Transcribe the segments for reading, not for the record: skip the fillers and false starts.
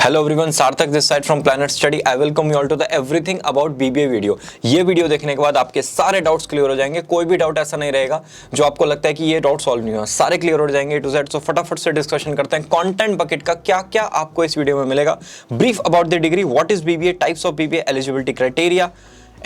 Hello everyone, Sarthak this side from Planet Study. I welcome you all to the everything about BBA video. ये video देखने के बाद आपके सारे डाउट्स क्लियर हो जाएंगे। कोई भी डाउट ऐसा नहीं रहेगा जो आपको लगता है कि ये डाउट सॉल्व नहीं हुआ, सारे क्लियर हो जाएंगे ए टू जेड। सो फटाफट से डिस्कशन करते हैं कंटेंट बकेट का क्या क्या आपको इस वीडियो में मिलेगा। Brief about the degree, what is BBA, types of BBA, eligibility criteria,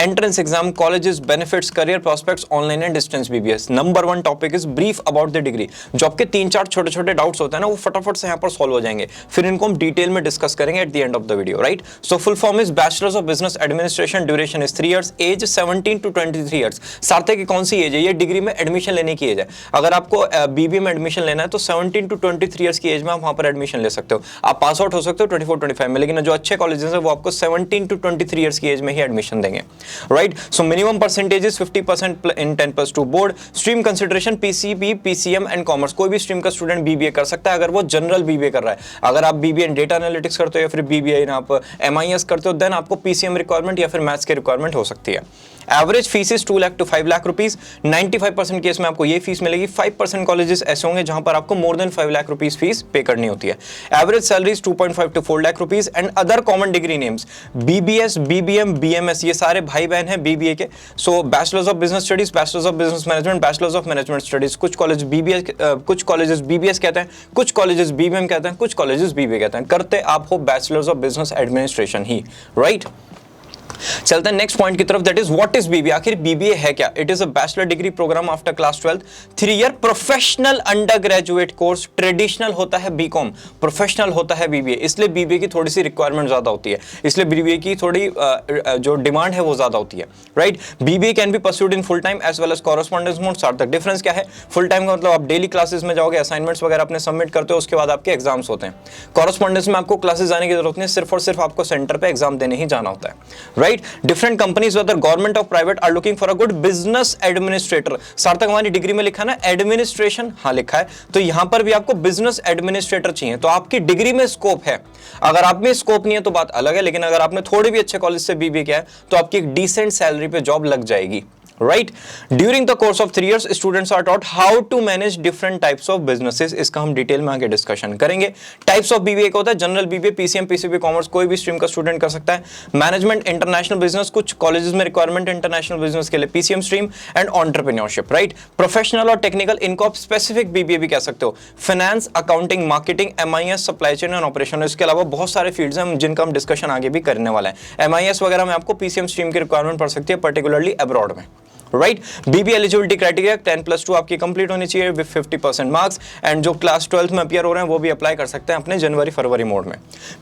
entrance exam, colleges, benefits, career prospects, online and distance BBS. Number 1 topic is brief about the degree. जो आपके 3-4 छोटे छोटे डाउट्स होते हैं ना, वो फटाफट से यहाँ पर सॉल्व हो जाएंगे। फिर इनको हम डिटेल में डिस्कस करेंगे at the end of the video, right. So full form is bachelors of business administration, duration is 3 years, age 17 to 23 years। सार्थक की कौन सी एज है? ये डिग्री में एडमिशन लेने की एज है। अगर आपको बीबीए में एडमिशन लेना है तो 17 to 23 years की एज में आप वहां पर एडमिशन ले सकते हो। आप पास आउट हो सकते हो 24-25 में, लेकिन जो अच्छे कॉलेजेस हैं वो आपको 17 to 23 years की एज में ही एडमिशन देंगे, right. So minimum percentage is 50% in 10+2 board. Stream consideration PCB, PCM and commerce. कोई भी स्ट्रीम का स्टूडेंट बीबीए कर सकता है अगर वो जनरल बीबीए कर रहा है। अगर आप बीबीए इन डेटा एनालिटिक्स करते हो या फिर बीबीए आप एमआईएस करते हो, देन आपको पीसीएम रिक्वायरमेंट या फिर मैथ्स की रिक्वायरमेंट हो सकती है। Average fees is 2 lakh to 5 lakh rupees. 95% case में आपको ये फीस मिलेगी। 5% कॉलेजेस ऐसे होंगे जहां पर आपको more than 5 lakh rupees fees pay करनी होती है। Average salary is 2.5 to 4 lakh rupees. And other common degree names BBS, BBM, BMS, ये सारे भाई बहन हैं बीबीए के। So bachelors of business studies, bachelors of business management, bachelors of management studies. कुछ कॉलेज बीबीएस, कुछ कॉलेजेस बीबीएस कहते हैं, कुछ कॉलेजेस बीबीएम कहते हैं, कुछ कॉलेजेस बीबीए कहते हैं। करते आप हो बैचलर्स ऑफ बिजनेस एडमिनिस्ट्रेशन ही, राइट। चलते हैं नेक्स्ट पॉइंट की तरफ, that is what is BBA. आखिर बीबीए है क्या? It is a bachelor degree programme after class 12, 3 year professional undergraduate course. Traditional होता है बीकॉम, प्रोफेशनल होता है बीबीए, इसलिए बीबीए की थोड़ी सी रिक्वायरमेंट ज्यादा होती है, इसलिए बीबीए की थोड़ी जो डिमांड है वो ज्यादा होती है, right. BBA can be pursued in full time as well as correspondence mode. सार्थक डिफरेंस क्या है? फुल टाइम का मतलब आप डेली क्लासेस में जाओगे, असाइनमेंट्स वगैरह अपने सबमिट करते हो, उसके बाद आपके एग्जाम्स होते हैं। कॉरेस्पॉन्डेंस में आपको क्लासेस जाने की जरूरत नहीं, सिर्फ और सिर्फ आपको सेंटर पे एग्जाम देने ही जाना होता है, right. Different companies whether government और private are looking for a good business administrator. सार्थक हमारी डिग्री में लिखा ना एडमिनिस्ट्रेशन, हाँ लिखा है, तो यहां पर भी आपको बिजनेस एडमिनिस्ट्रेटर चाहिए। तो आपकी डिग्री में स्कोप है। अगर आप में स्कोप नहीं है तो बात अलग है, लेकिन अगर आपने थोड़े भी अच्छे कॉलेज से बीबीए किया है तो आपकी एक डिसेंट सैलरी पे जॉब लग जाएगी, right? During the course of 3 years, students are taught how to manage different types of businesses। इसका हम डिटेल में आगे डिस्कशन करेंगे। टाइप्स ऑफ बीबीए का होता है general BBA, PCM, PCB, commerce, कोई भी स्ट्रीम का स्टूडेंट कर सकता है। मैनेजमेंट, इंटरनेशनल बिजनेस, कुछ कॉलेजेस में रिक्वायरमेंट इंटरनेशनल बिजनेस के लिए PCM stream, and entrepreneurship, right. Professional और टेक्निकल, इनको आप स्पेसिफिक बीबीए भी कह सकते हो। Finance, accounting, marketing, MIS, supply chain and operation. इसके अलावा बहुत सारे फील्ड्स हैं जिनका हम डिस्कशन आगे भी करने वाले हैं। एमआईएस वगैरह में आपको पीसीएम स्ट्रीम की रिक्वायरमेंट पड़ सकती है, पर्टिकुलरली अब्रॉड में, राइट। बीबीए एलिजिबिलिटी क्राइटेरिया 10+2 आपकी कंप्लीट होनी चाहिए विद 50% मार्क्स। एंड जो क्लास 12 में अपियर हो रहे हैं वो भी अप्लाई कर सकते हैं अपने जनवरी-फरवरी मोड में।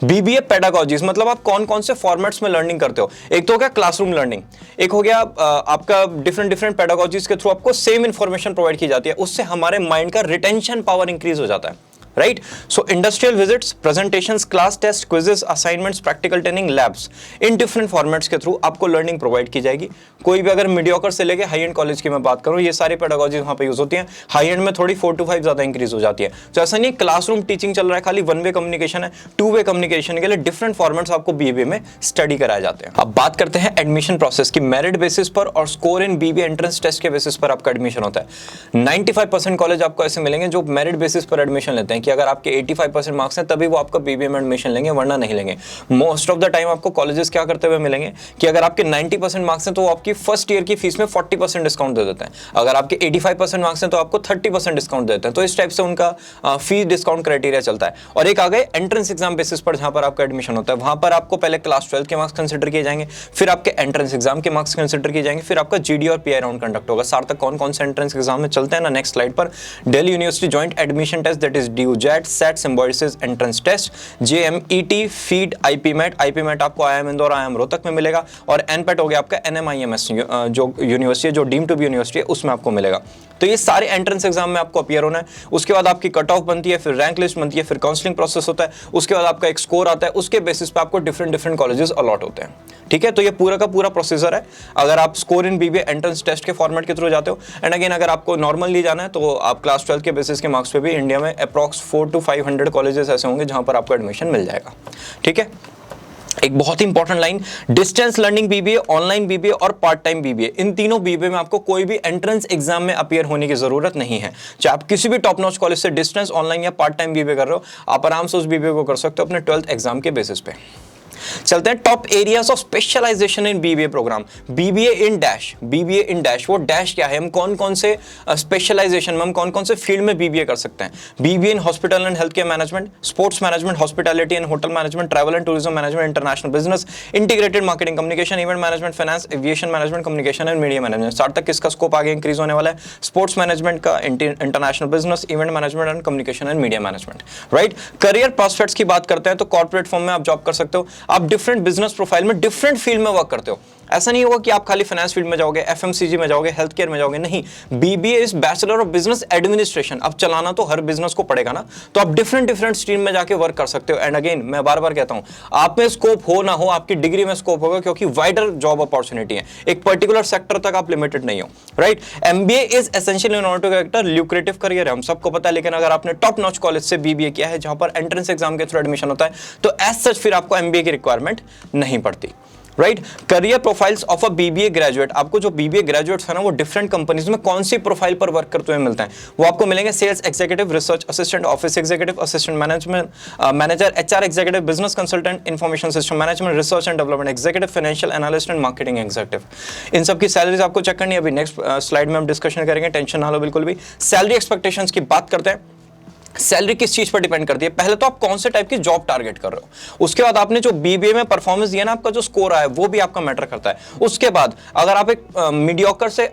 बीबीए पेडागोजीज, मतलब आप कौन कौन से फॉर्मेट्स में लर्निंग करते हो। एक तो हो गया क्लासरूम लर्निंग, एक हो गया आपका डिफरेंट पेडागोजीज के थ्रू आपको सेम इंफॉर्मेशन प्रोवाइड की जाती है, उससे हमारे माइंड का रिटेंशन पावर इंक्रीज हो जाता है, right. So industrial visits, presentations, class test, quizzes, assignments, practical training, labs, in different formats के थ्रू आपको लर्निंग प्रोवाइड की जाएगी। कोई भी अगर मीडियोकर से लेके हाई एंड कॉलेज की मैं बात करूं, ये सारी पेडागोजी वहां पे यूज होती हैं। हाई एंड में थोड़ी 4 to 5 ज्यादा इंक्रीज हो जाती है। तो ऐसा नहीं क्लासरूम टीचिंग चल रहा है, खाली 1 वे कम्युनिकेशन है। 2 वे कम्युनिकेशन के लिए डिफरेंट फॉर्मेट्स आपको बीबीए में स्टडी कराए जाते हैं। अब बात करते हैं एडमिशन प्रोसेस की। मेरिट बेसिस पर और score in BBA entrance test के बेसिस पर आपका एडमिशन होता है। 95% कॉलेज आपको ऐसे मिलेंगे जो मेरिट बेसिस पर एडमिशन लेते हैं कि अगर आपके 85% मार्क्स हैं तभी वो आपका बीबीए में एडमिशन लेंगे, वरना नहीं लेंगे। मोस्ट ऑफ द टाइम आपको कॉलेजेस क्या करते हुए मिलेंगे कि अगर आपके 90% मार्क्स हैं तो वो आपकी फर्स्ट ईयर की फीस में 40% डिस्काउंट दे देते हैं। अगर आपके 85% मार्क्स हैं तो आपको 30% डिस्काउंट देते हैं। तो इस टाइप से उनका फीस डिस्काउंट क्राइटेरिया चलता है। और एक आ गए एंट्रेंस एग्जाम बेसिस पर, जहां पर आपका एडमिशन होता है वहां पर आपको पहले क्लास 12 के मार्क्स कंसिडर किए जाएंगे, फिर आपके एंट्रेंस एग्जाम के मार्क्स कंसिडर किए जाएंगे, फिर आपका जीडी और पीआई राउंड कंडक्ट होगा। सार्थक कौन कौन से एंट्रेंस एग्जाम में चलते हैं ना, नेक्स्ट स्लाइड पर। Delhi university joint admission test, that is DUJET, SET, Symbiosis, entrance test, JMET, फीड, IPMAT आपको IIM इंदौर, IIM रोहतक में मिलेगा। और NPAT हो गया आपका NMIMS जो यूनिवर्सिटी है, जो डीम टू बी यूनिवर्सिटी है, उसमें आपको मिलेगा। तो ये सारे एंट्रेंस एग्जाम में आपको अपीयर होना है। उसके बाद आपकी कट ऑफ बनती है, फिर रैंक लिस्ट बनती है, फिर काउंसलिंग प्रोसेस होता है, उसके बाद आपका एक स्कोर आता है, उसके बेसिस पे आपको डिफरेंट कॉलेजेस अलॉट होते हैं, ठीक है। तो ये पूरा का पूरा प्रोसीजर है अगर आप score in BBA entrance test के फॉर्मेट के थ्रू जाते हो। एंड अगेन अगर आपको नॉर्मली जाना है तो आप क्लास 12 के बेसिस के मार्क्स पे भी इंडिया में अप्रॉक्स 400 to 500 कॉलेजेस ऐसे होंगे जहां पर आपको एडमिशन मिल जाएगा, ठीक है। एक बहुत ही important line, distance learning BBA, online BBA और पार्ट टाइम बीबीए, इन तीनों बीबीए में आपको कोई भी एंट्रेंस एग्जाम में अपीयर होने की जरूरत नहीं है। चाहे आप किसी भी टॉप नॉच कॉलेज से डिस्टेंस, ऑनलाइन या पार्ट टाइम बीबीए कर रहे हो, आप आराम से उस बीबीए को कर सकते हो अपने 12th एग्जाम के बेसिस पे। चलते हैं top areas of specialisation in BBA program. BBA in dash, BBA in dash, वो डैश क्या है, हम कौन कौन से स्पेशलाइजेशन में, हम कौन कौन से फील्ड में बीबीए कर सकते हैं। BBA in hospital and health care management, sports management, hospitality and hotel management, travel and tourism management, international business, integrated marketing communication, event management, finance, aviation management, communication and media management. 60 तक किसका scope आगे increase होने वाला है, sports management का, international business, event management and communication and media management. Right, career prospects की बात करते हैं तो कॉर्पोरेट फर्म में आप जॉब कर सकते हो, आप डिफरेंट बिजनेस प्रोफाइल में डिफरेंट फील्ड में वर्क करते हो। ऐसा नहीं होगा कि आप खाली फाइनेंस फील्ड में जाओगे, एफएमसीजी में जाओगे, हेल्थ केयर में जाओगे, नहीं। BBA is bachelor of business administration. अब चलाना तो हर बिजनेस को पड़ेगा ना, तो आप डिफरेंट स्ट्रीम में जाके वर्क कर सकते हो। एंड अगेन मैं बार बार कहता हूं, आप में स्कोप हो ना हो, आपकी डिग्री में स्कोप होगा, क्योंकि वाइडर जॉब अपॉर्चुनिटी है, एक पर्टिकुलर सेक्टर तक आप लिमिटेड नहीं हो। Right, MBA is essential in order to get a lucrative career है, हम सबको पता है। लेकिन अगर आपने टॉप नॉच कॉलेज से बीबीए किया है, जहां पर एंट्रेंस एग्जाम के थ्रू एडमिशन होता है, तो एज सच फिर आपको एमबीए की रिक्वायरमेंट नहीं पड़ती। Right, career profiles of a BBA graduate, आपको जो बीबीए ग्रेजुएट्स है ना, वो डिफरेंट कंपनीज में कौन सी प्रोफाइल पर वर्क करते हुए मिलते हैं, वो आपको मिलेंगे। Sales executive, research assistant, office executive, assistant management manager, HR executive, business consultant, information system management, research and development executive, financial analyst and marketing executive. इन सब की सैलरीज आपको चेक करनी है, अभी नेक्स्ट स्लाइड में हम डिस्कशन करेंगे, टेंशन ना लो बिल्कुल भी। सैलरी एक्सपेक्टेशंस की बात करते हैं। सैलरी किस चीज पर डिपेंड करती है, पहले तो आप कौन से टाइप की जॉब टारगेट कर रहे हो, उसके बाद आपने जो बीबीए में परफॉर्मेंस दिया ना, आपका जो स्कोर आया वो भी आपका मैटर करता है। उसके बाद अगर आप एक मीडियोकर से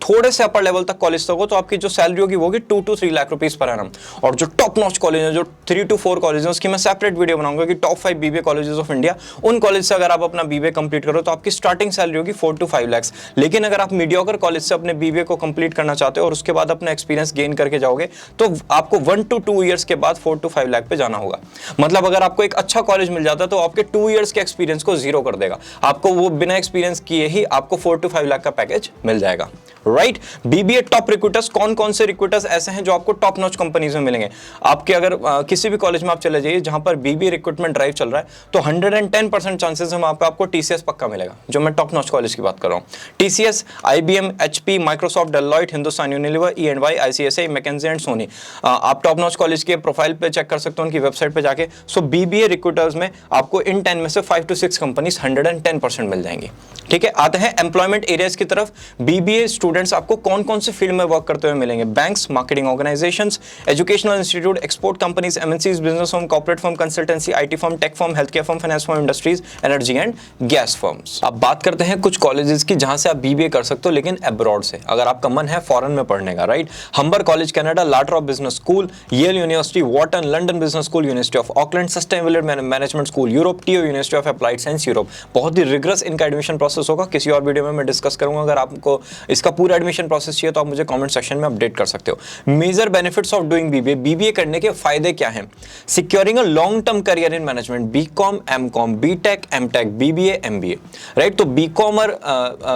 थोड़े से अपर लेवल तक कॉलेज तक हो, तो आपकी जो सैलरी होगी वो होगी 2 to 3 lakh rupees per annum. और जो टॉप नॉच कॉलेज है, जो 3 to 4 कॉलेज है, उसकी मैं सेपरेट वीडियो बनाऊंगा कि top 5 BBA colleges of India, उन कॉलेज से अगर आप अपना बीबीए कंप्लीट करो तो आपकी स्टार्टिंग सैलरी होगी 4 to 5 लाख। लेकिन अगर आप मीडियोकर कॉलेज से अपने बीबीए को कंप्लीट करना चाहते हो और उसके बाद अपना एक्सपीरियंस गेन करके जाओगे, तो आपको 1 to 2 ईयर्स के बाद 4 to 5 लाख पे जाना होगा। मतलब अगर आपको एक अच्छा कॉलेज मिल जाता है तो आपके 2 ईयर्स के एक्सपीरियंस को जीरो कर देगा, आपको वो बिना एक्सपीरियंस किए ही आपको 4 to 5 लाख का पैकेज मिल जाएगा। राइट, बीबीए टॉप रिक्रूटर्स, कौन कौन से रिक्रूटर्स ऐसे हैं जो आपको टॉप नॉच कंपनीज में मिलेंगे। आपके अगर किसी भी कॉलेज में आप चले जाइए जहां पर बीबीए रिक्रूटमेंट ड्राइव चल रहा है, तो 110% चांसेस है वहां पे आपको टीसीएस पक्का मिलेगा, जो मैं टॉप नॉच कॉलेज की बात कर रहा हूं। TCS, IBM, HP, Microsoft, Deloitte, Hindustan Unilever, ई&वाई, आईसीएसआई, मैकेंजी एंड सोनी। आप टॉप नॉच कॉलेज के प्रोफाइल पे चेक कर सकते हो, उनकी वेबसाइट पे जाके। सो बीबीए रिक्रूटर्स में आपको इन 10 में से 5 to 6 कंपनीज 110% मिल जाएंगी। ठीक है, आते हैं एम्प्लॉयमेंट एरियाज की तरफ। बीबीए स्टूडेंट्स आपको कौन कौन से फील्ड में वर्क करते हुए मिलेंगे, banks, marketing organisations, educational institute, export companies, MNCs, business firm, corporate firm, consultancy, IT firm, take firm, health care firm, finance firm, industries, energy and gas firms. अब बात करते हैं कुछ कॉलेजेस की जहां से आप बीबीए कर सकते हो, लेकिन अब्रॉड से, अगर आपका मन है फॉरेन में पढ़ने का। Right, Humber college Canada, La Trobe business school, Yale university, Wharton, London business school, university of Auckland, sustainable management school Europe, T O, university of applied science Europe. बहुत ही रिग्रेस इनका एडमिशन प्रोसेस होगा, किसी और वीडियो में मैं डिस्कस करूंगा। अगर आपको इसका पूरा एडमिशन प्रोसेस चाहिए तो आप मुझे कमेंट सेक्शन में अपडेट कर सकते हो। Major benefits of doing BBA, BBA करने के फायदे क्या हैं? Securing a long term career in management, BCom, MCom, BTech, MTech, BBA, MBA. Right, तो बीकॉमर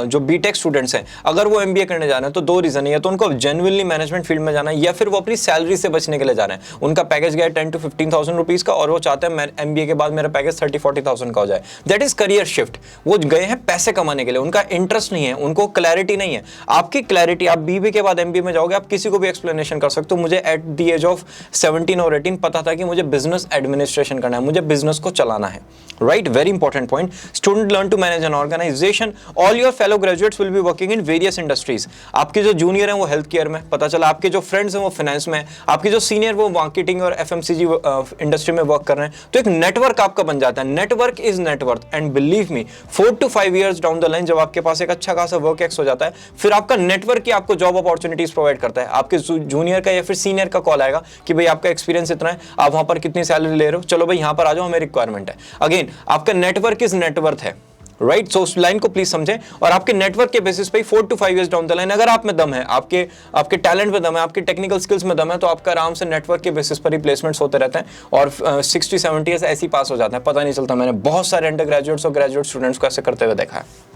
जो बीटेक स्टूडेंट्स हैं, अगर वो एमबीए करने जाना है तो 2 रीजन है, या तो उनको जेन्युइनली मैनेजमेंट फील्ड में जाना है, या फिर वो अपनी सैलरी से बचने के लिए जा रहे हैं। उनका पैकेज गया 10 to 15,000 रुपीज का, और वो चाहते हैं एमबीए के बाद मेरा पैकेज 30-40,000 का हो जाए। That is career shift. वो गए हैं पैसे कमाने के लिए, उनका इंटरेस्ट नहीं है, उनको क्लैरिटी नहीं है। आपकी क्लैरिटी, आप बीबीए के बाद एमबीए में जाओगे, आप किसी को भी एक्सप्लेनेशन कर सकते हो। मुझे एट द एज ऑफ 17 और 18 पता था कि मुझे बिजनेस एडमिनिस्ट्रेशन करना है, मुझे बिजनेस को चलाना है। Right, very important point. Student learn to manage an organisation. All your fellow graduates will be working in various industries. आपके जो जूनियर हैं वो हेल्थ केयर में, पता चला आपके जो फ्रेंड्स हैं वो फाइनेंस में, आपके जो सीनियर वो मार्केटिंग और एफएमसीजी इंडस्ट्री में वर्क कर रहे हैं। तो एक नेटवर्क आपका बन जाता है। Network is net worth, and believe me 4 to 5 years down the line जब आपके पास एक अच्छा खासा वर्क एक्स हो जाता है, फिर आपका नेटवर्क ही आपको जॉब अपॉर्चुनिटीज प्रोवाइड करता है। आपके जूनियर का या फिर सीनियर का कॉल आएगा कि भाई आपका एक्सपीरियंस इतना है, आप वहां पर कितनी सैलरी ले रहे हो, चलो भाई यहां पर आ जाओ, हमें रिक्वायरमेंट है। अगेन, आपका नेटवर्क इज नेटवर्थ है। राइट, सो उस लाइन को प्लीज समझें, और आपके नेटवर्क के बेसिस पे 4 to 5 years down the line अगर आप में दम है, आपके टैलेंट में दम है, आपके टेक्निकल स्किल्स में दम है, तो आपका आराम से नेटवर्क के बेसिस पर ही प्लेसमेंट्स होते रहते हैं, और 60-70 ऐसे ही पास हो जाते हैं, पता नहीं चलता। मैंने बहुत सारे अंडर ग्रेजुएट्स और ग्रेजुएट स्टूडेंट्स को ऐसे करते हुए देखा है।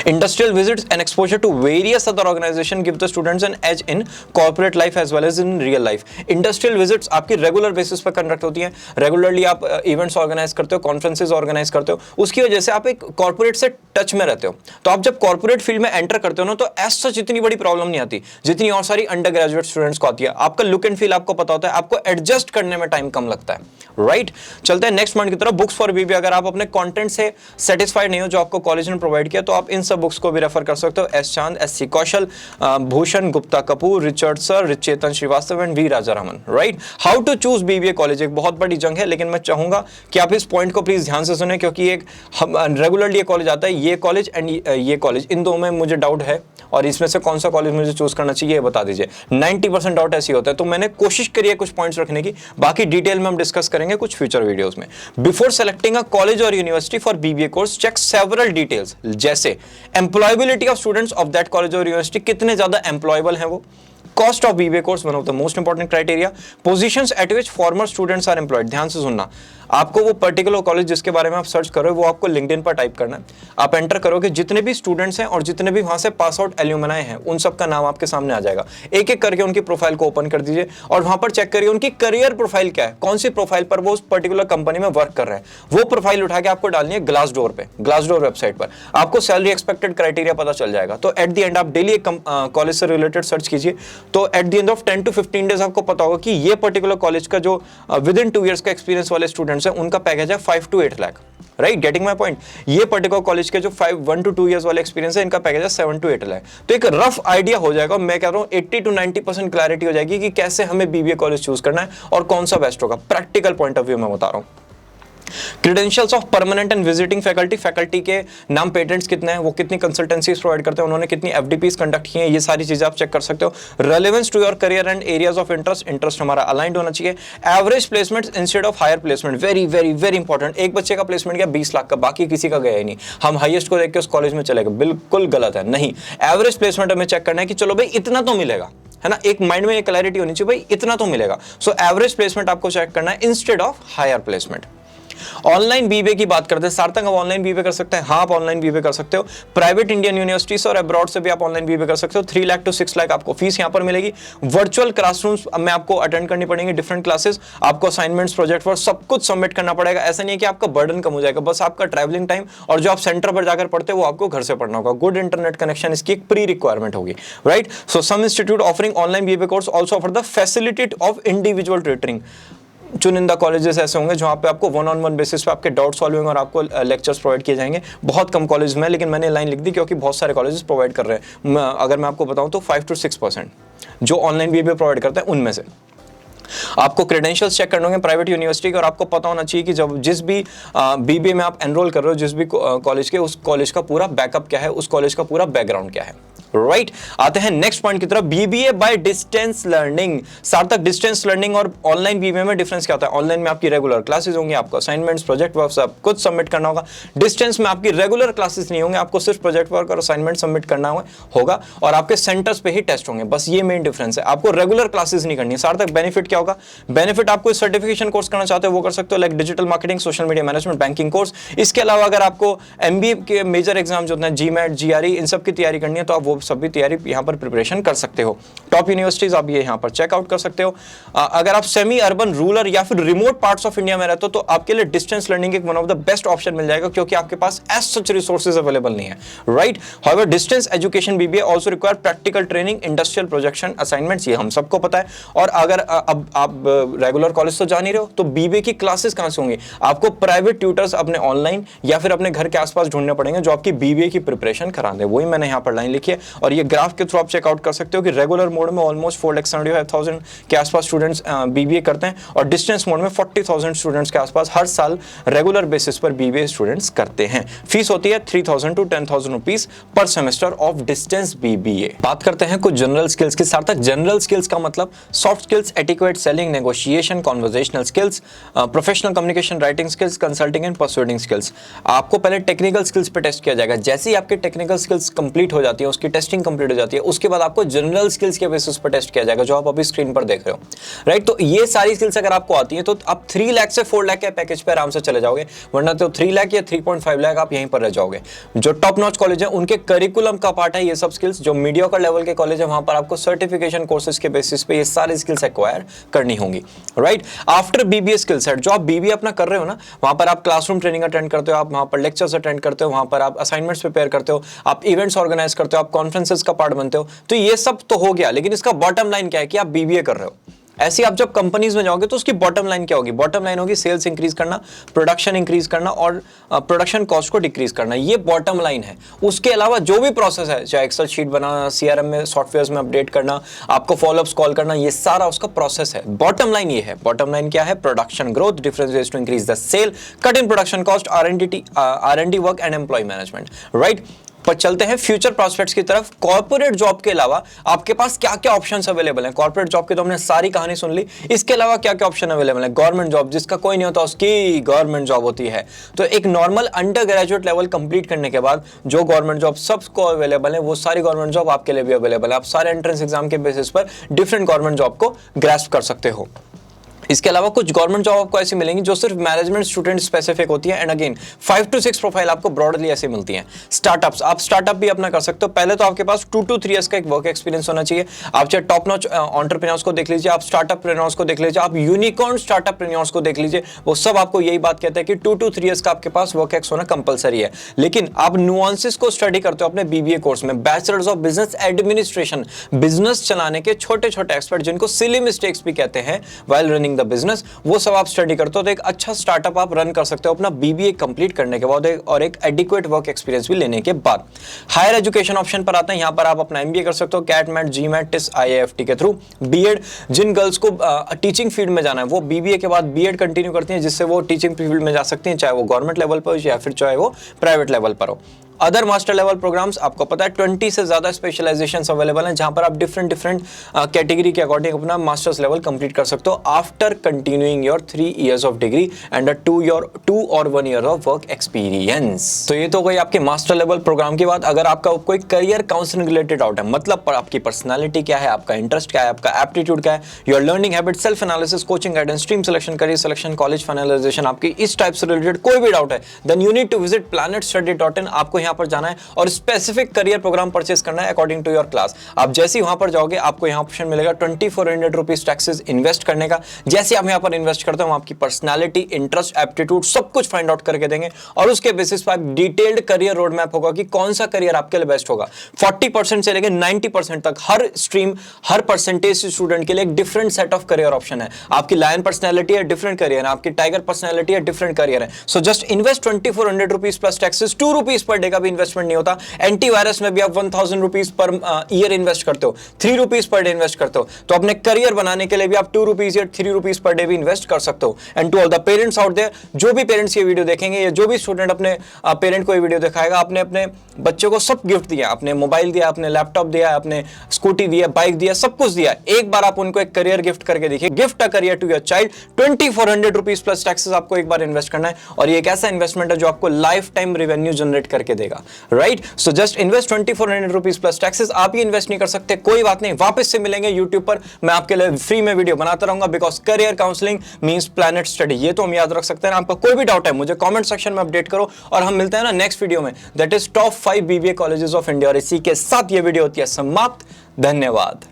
Industrial visits and exposure to various other organizations give the students an edge in corporate life as well as in real life. Industrial visits आपकी रेगुलर बेसिस पर कंडक्ट होती हैं, रेगुलरली आप इवेंट्स ऑर्गेनाइज करते हो, कॉन्फ्रेंसेज ऑर्गेनाइज करते हो, उसकी वजह से आप एक कॉर्पोरेट से टच में रहते हो। तो आप जब कॉर्पोरेट फील्ड में एंटर करते हो ना, तो एज सच इतनी बड़ी प्रॉब्लम नहीं आती जितनी और सारी अंडर ग्रेजुएट स्टूडेंट्स को आती है। आपका लुक एंड फील आपको पता होता है, आपको एडजस्ट करने में टाइम कम लगता है, राइट। चलते हैं नेक्स्ट पॉइंट की तरफ, बुक्स फॉर बीबीए। अगर आप अपने कंटेंट से सेटिस्फाइड नहीं हो जो आपको कॉलेज ने प्रोवाइड किया, तो आप इन सब बुक्स को भी रेफर कर सकते हो। S Chand, S C Kaushal, Bhushan Gupta Kapoor, Richard sir, Chetan Srivastava and V Rajaraman, right. How to choose BBA college एक बहुत बड़ी जंग है, लेकिन मैं चाहूंगा कि आप इस पॉइंट को प्लीज ध्यान से सुने, क्योंकि एक रेगुलरली ये कॉलेज आता है, ये कॉलेज एंड ये कॉलेज, इन दो में मुझे डाउट है और इसमें से कौन सा कॉलेज मुझे चूज करना चाहिए ये बता दीजिए। 90% डाउट ऐसी होता है, तो मैंने कोशिश करी है कुछ पॉइंट्स रखने की, बाकी डिटेल में हम डिस्कस करेंगे कुछ फ्यूचर वीडियोस में। बिफोर सेलेक्टिंग अ कॉलेज और university for BBA course, check several details, जैसे employability of students of that college और यूनिवर्सिटी, कितने ज्यादा एम्प्लॉयबल है वो, cost of BBA course, one of the most important criteria, positions at which former students are employed. ध्यान से सुनना, आपको वो पर्टिकुलर कॉलेज जिसके बारे में आप सर्च करो वो आपको लिंक्डइन पर टाइप करना है। आप एंटर करोगे, जितने भी स्टूडेंट्स हैं और जितने भी वहां से पास आउट एल्यूमनाई हैं, उन सब का नाम आपके सामने आ जाएगा। एक एक करके उनकी प्रोफाइल को ओपन कर दीजिए और वहां पर चेक करिए उनकी करियर प्रोफाइल क्या है, कौन सी प्रोफाइल पर वो उस पर्टिकुलर कंपनी में वर्क कर रहे हैं। वो प्रोफाइल उठा के आपको डालनी है ग्लासडोर पे, ग्लासडोर वेबसाइट पर आपको सैलरी एक्सपेक्टेड क्राइटेरिया पता चल जाएगा। तो एट द एंड आप डेली एक कॉलेज से रिलेटेड सर्च कीजिए, तो eight the end of 10 to 15 days आपको पता होगा कि ये पर्टिकुलर कॉलेज का जो विद इन 2 years का एक्सपीरियंस वाले स्टूडेंट्स हैं, उनका पैकेज है 5 to 8 lakh, right. Getting my point. ये पर्टिकुलर कॉलेज के जो 1 to 2 years वाले एक्सपीरियंस है, इनका पैकेज है 7 to 8 लाख। तो एक रफ आइडिया हो जाएगा, मैं कह रहा हूं 80 to 90% क्लैरिटी हो जाएगी कि कैसे हमें बीबीए कॉलेज चूज करना है और कौन सा बेस्ट होगा। प्रैक्टिकल पॉइंट ऑफ व्यू में बता रहा हूं। Credentials of permanent and visiting faculty, faculty के नाम, पेटेंट्स कितने हैं, वो कितनी कंसल्टेंसीज प्रोवाइड करते हैं, उन्होंने कितनी एफडीपीज कंडक्ट की हैं, ये सारी चीजें आप चेक कर सकते हो। Relevance to your career and areas of interest, interest हमारा अलाइंड होना चाहिए। Average placement instead of higher placement, very very very important. एक बच्चे का प्लेसमेंट गया 20 लाख का, बाकी किसी का गया ही नहीं, हम हाईएस्ट को देख के उस कॉलेज में चले गए, बिल्कुल गलत है। नहीं, एवरेज प्लेसमेंट हमें चेक करना है कि चलो भाई इतना तो मिलेगा, है ना। एक माइंड में ये क्लैरिटी होनी चाहिए, भाई इतना तो मिलेगा। सो एवरेज प्लेसमेंट आपको चेक करना है instead of higher placement. Online BBA की बात करते हैं, सार्थक आप ऑनलाइन बीबीए कर सकते हैं। हाँ, आप ऑनलाइन बीबीए कर सकते हो। प्राइवेट इंडियन यूनिवर्सिटीज और अब्रॉड से भी आप ऑनलाइन बीबीए कर सकते हो। 3 लाख to 6 लाख आपको फीस यहां पर मिलेगी। वर्चुअल क्लासरूम्स में आपको अटेंड करनी पड़ेंगे, डिफरेंट क्लासेस, आपको असाइनमेंट्स, प्रोजेक्ट वर्क सब कुछ सबमिट करना पड़ेगा। ऐसा नहीं है कि आपका बर्डन कम हो जाएगा, बस आपका ट्रैवलिंग टाइम और जो आप सेंटर पर जाकर पढ़ते हो वो आपको घर से पढ़ना होगा। गुड इंटरनेट कनेक्शन इसकी एक प्री रिक्वायरमेंट होगी, right. So some institute offering online BBA course also offer the facility of individual tutoring. चुनिंदा कॉलेजेस ऐसे होंगे जहां पे आपको 1-on-1 बेसिस पे आपके डाउट सॉल्विंग और आपको लेक्चर्स प्रोवाइड किए जाएंगे। बहुत कम कॉलेज में, लेकिन मैंने लाइन लिख दी क्योंकि बहुत सारे कॉलेजेस प्रोवाइड कर रहे हैं। अगर मैं आपको बताऊं तो 5 to 6% जो ऑनलाइन बीबीए प्रोवाइड करते हैं उनमें से आपको क्रेडेंशियल्स चेक करने होंगे प्राइवेट यूनिवर्सिटी के, और आपको पता होना चाहिए कि जब जिस भी बीबीए में आप एनरोल कर रहे हो, जिस भी कॉलेज के, उस कॉलेज का पूरा बैकअप क्या है, उस कॉलेज का पूरा बैकग्राउंड क्या है, राइट। आते हैं नेक्स्ट पॉइंट की तरफ, बीबीए बाय डिस्टेंस लर्निंग। सार्थक, डिस्टेंस लर्निंग और ऑनलाइन बीबीए में डिफरेंस क्या होता है? ऑनलाइन में आपकी रेगुलर क्लासेस होंगी, आपको असाइनमेंट्स, प्रोजेक्ट वर्क सब कुछ सबमिट करना होगा। डिस्टेंस में आपकी रेगुलर क्लासेस नहीं होंगे, आपको सिर्फ प्रोजेक्ट वर्क और असाइनमेंट सबमिट करना होगा और आपके सेंटर्स पे ही टेस्ट होंगे, बस ये मेन डिफरेंस है। आपको रेगुलर क्लासेस नहीं करनी है। सार्थक, बेनिफिट क्या होगा? बेनिफिट, आपको सर्टिफिकेशन कोर्स करना चाहते हो वो कर सकते हो, like digital marketing, social media management, banking course. इसके अलावा अगर आपको एमबीए के मेजर एग्जाम जो होते हैं, जीमैट, जीआरई, इन सब की तैयारी करनी है तो आप वो सब भी तैयारी यहाँ पर प्रिपरेशन कर सकते हो। टॉप यूनिवर्सिटीज आप ये यहाँ पर चेकआउट कर सकते हो। अगर आप सेमी अर्बन, रूरल या फिर रिमोट पार्ट्स ऑफ इंडिया में रहते हो तो आपके लिए डिस्टेंस लर्निंग एक one of the best option मिल जाएगा, क्योंकि आपके पास एज सच रिसोर्सेज अवेलेबल नहीं है, right. However distance education BBA also require practical training, industrial projection, assignments, ये हम सबको पता है। और अगर अब आप रेगुलर कॉलेज तो जा नहीं रहे हो तो बीबीए की क्लासेस कहां से होंगी? आपको प्राइवेट ट्यूटर्स अपने ऑनलाइन या फिर अपने घर के आसपास ढूंढने पड़ेंगे जो आपकी बीबीए की प्रिपरेशन करा दें। वही मैंने यहाँ पर लाइन लिखी है और ये ग्राफ के थ्रू आप चेकआउट कर सकते हो कि रेगुलर मोड में ऑलमोस्ट 4,75,000 के आसपास स्टूडेंट्स बीबीए करते हैं और डिस्टेंस मोड में 40,000 स्टूडेंट्स के आसपास हर साल रेगुलर बेसिस पर बीबीए स्टूडेंट्स करते हैं। फीस होती है 3,000 to 10,000 रुपीस पर सेमेस्टर ऑफ डिस्टेंस बीबीए। बात करते हैं कुछ जनरल स्किल्स की। सार्थक, जनरल स्किल्स का मतलब soft skills, etiquette, selling, negotiation, conversational skills, professional communication, writing skills, consulting and persuading skills. आपको पहले टेक्निकल स्किल्स पे टेस्ट किया जाएगा। जैसे ही आपके टेक्निकल स्किल्स कंप्लीट हो जाती है, उसकी टेस्टिंग कंप्लीट हो जाती है, उसके बाद आपको जनरल स्किल्स के बेसिस पर टेस्ट किया जाएगा, जो आप अभी स्क्रीन पर देख रहे हो, राइट। तो ये सारी स्किल्स अगर आपको आती है तो आप 3 लाख से 4 लाख के पैकेज पे आराम से चले जाओगे, वरना तो 3 लाख या 3.5 लाख आप यहीं पर रह जाओगे। जो टॉप नॉच कॉलेज है उनके करिकुलम का पार्ट है ये सब स्किल्स। जो मीडियोकर लेवल के कॉलेज है वहां पर आपको सर्टिफिकेशन कोर्सेज के बेसिस पे ये सारी स्किल्स एक्वायर करनी होंगी, right. After BBA skill set, जो आप बीबीए अपना कर रहे हो ना, वहां पर आप क्लासरूम ट्रेनिंग अटेंड करते हो, आप वहां पर लेक्चर्स अटेंड करते हो, वहां पर आप असाइनमेंट्स प्रिपेयर करते हो, आप इवेंट्स ऑर्गेनाइज करते हो, आप कॉन्फ्रेंसेस का पार्ट बनते हो, तो ये सब तो हो गया। लेकिन इसका बॉटम लाइन क्या है कि आप बीबीए कर रहे हो। ऐसे आप जब कंपनीज में जाओगे तो उसकी बॉटम लाइन क्या होगी? बॉटम लाइन होगी सेल्स इंक्रीज करना, प्रोडक्शन इंक्रीज करना और प्रोडक्शन कॉस्ट को डिक्रीज करना, ये बॉटम लाइन है। उसके अलावा जो भी प्रोसेस है, चाहे एक्सेल शीट बनाना, सीआरएम में सॉफ्टवेयर में अपडेट करना, आपको फॉलोअप्स कॉल करना, ये सारा उसका प्रोसेस है। बॉटम लाइन ये है। बॉटम लाइन क्या है? Production growth, different ways to increase the sale, cut in production cost, R&D work and employ management, right. पर चलते हैं फ्यूचर प्रोस्पेक्ट्स की तरफ। कॉर्पोरेट जॉब के अलावा आपके पास क्या क्या ऑप्शंस अवेलेबल हैं? कॉर्पोरेट जॉब की तो हमने सारी कहानी सुन ली, इसके अलावा क्या क्या ऑप्शन अवेलेबल है? गवर्नमेंट जॉब, जिसका कोई नहीं होता उसकी गवर्नमेंट जॉब होती है। तो एक normal under graduate level complete करने के बाद जो गवर्नमेंट जॉब सबको अवेलेबल है, वो सारी गवर्नमेंट जॉब आपके लिए भी अवेलेबल है। आप सारे एंट्रेंस एग्जाम के बेसिस पर डिफरेंट गवर्नमेंट जॉब को ग्रैस्प कर सकते हो। इसके अलावा कुछ गवर्नमेंट जॉब आपको ऐसी मिलेंगी जो सिर्फ मैनेजमेंट स्टूडेंट स्पेसिफिक होती है, एंड अगेन 5 to 6 प्रोफाइल आपको ब्रॉडली ऐसे मिलती हैं। स्टार्टअप्स, आप स्टार्टअप भी अपना कर सकते हो। पहले तो आपके पास 2 to 3 इयर्स का एक वर्क एक्सपीरियंस होना चाहिए। आप चाहे टॉप नॉच एंटरप्रेन्योर्स को देख लीजिए, आप स्टार्टअप प्रेन्योर्स को देख लीजिए, आप यूनिकॉर्न स्टार्टअप प्रेन्योर्स को देख लीजिए, वो सब आपको यही बात कहते हैं कि 2 to 3 इयर्स का आपके पास वर्क एक्स होना कंपलसरी है। लेकिन आप नुआंसेस को स्टडी करते हो अपने बीबीए कोर्स में, bachelors of business administration, business चलाने के छोटे छोटे एक्सपर्ट जिनको सिली मिस्टेक्स भी कहते हैं व्हाइल रनिंग द बिजनेस, वो सब आप स्टडी करते हो तो एक अच्छा स्टार्टअप आप रन कर सकते हो अपना बीबीए कंप्लीट करने के बाद और एक एडिक्वेट वर्क एक्सपीरियंस भी लेने के बाद। हायर एजुकेशन ऑप्शन पर आते हैं। यहां पर आप अपना एमबीए कर सकते हो CAT MAT GMAT TISS IIFT के थ्रू। बीएड, जिन गर्ल्स को टीचिंग फील्ड में जाना है वो बीबीए के बाद बीएड कंटिन्यू करती हैं, जिससे वो टीचिंग फील्ड में जा सकती हैं, चाहे वो गवर्नमेंट लेवल पर हो या फिर चाहे वो प्राइवेट लेवल पर हो। अदर मास्टर लेवल प्रोग्राम्स, आपको पता है 20 से ज्यादा स्पेशलाइजेशंस अवेलेबल हैं, जहां पर आप डिफरेंट कैटेगरी के अकॉर्डिंग अपना मास्टर्स लेवल कंप्लीट कर सकते हो after continuing your 3 years of degree and 2 और 1 ईयर ऑफ वर्क एक्सपीरियंस। तो ये तो गई आपकी मास्टर लेवल प्रोग्राम की बात। अगर आपका कोई करियर काउंसलिंग रिलेटेड डाउट है, मतलब पर आपकी पर्सनैलिटी क्या है, आपका इंटरेस्ट क्या है, आपका एप्टीट्यूड क्या है, your learning habit, self analysis, coaching guidance, stream selection, career selection, college finalisation, आपकी इस टाइप से रिलेटेड कोई भी डाउट है, then you need to visit planetstudy.in। आपको यहाँ पर जाना है और स्पेसिफिक करियर प्रोग्राम परचेस करना है अकॉर्डिंग टू योर क्लास। आप जैसे ही वहां पर जाओगे आपको यहाँ ऑप्शन मिलेगा 2400 रुपीज टैक्सेस इन्वेस्ट करने का। जैसे आप यहाँ पर इन्वेस्ट करते हो, आपकी पर्सनालिटी, इंटरेस्ट, एप्टीट्यूड सब कुछ फाइंड आउट करके देंगे और उसके बेसिस पर डिटेल्ड करियर रोड मैप होगा कि कौन सा करियर आपके लिए बेस्ट होगा। 40% से लेकर 90% तक हर स्ट्रीम, हर परसेंटेज स्टूडेंट के लिए एक different set of career option है। आपकी लायन पर्सनैलिटी है, डिफरेंट करियर है, आपकी टाइगर पर्सनैलिटी है, डिफरेंट करियर है। So just invest 2400 rupees plus taxes. 2 rupees per day का भी इन्वेस्टमेंट नहीं होता। एंटीवायरस में भी आप 1000 रुपीज पर ईयर इन्वेस्ट करते हो, 3 रुपीज पर डे इन्वेस्ट करते हो, तो अपने करियर बनाने के लिए भी आप 2 रुपीज या 3 रुपीज पर डे भी इन्वेस्ट कर सकते हो। And to all the parents out there, जो भी पेरेंट्स ये वीडियो देखेंगे या जो भी स्टूडेंट अपने पेरेंट को ये वीडियो दिखाएगा, आपने अपने बच्चों को सब गिफ्ट दिया, आपने मोबाइल दिया, आपने लैपटॉप दिया, आपने स्कूटी दिया, बाइक दिया, सब कुछ दिया, एक बार आप उनको एक करियर गिफ्ट करके देखिए। Gift a career to your child, 2400 rupees plus taxes आपको एक बार इन्वेस्ट करना है और ये एक ऐसा इन्वेस्टमेंट है जो आपको लाइफ टाइम रेवेन्यू जनरेट करके देगा, right. So just invest 2400 rupees plus taxes. आप ही इन्वेस्ट नहीं कर सकते, कोई बात नहीं, वापस से मिलेंगे यूट्यूब पर, मैं आपके लिए फ्री में वीडियो बनाता रहूंगा, because career counselling means planet study, ये तो हम याद रख सकते हैं। आपका कोई भी डाउट है मुझे कमेंट सेक्शन में अपडेट करो और हम मिलते हैं ना नेक्स्ट वीडियो में, that is top 5 BBA colleges of India. और इसी के साथ ये वीडियो होती है समाप्त। धन्यवाद।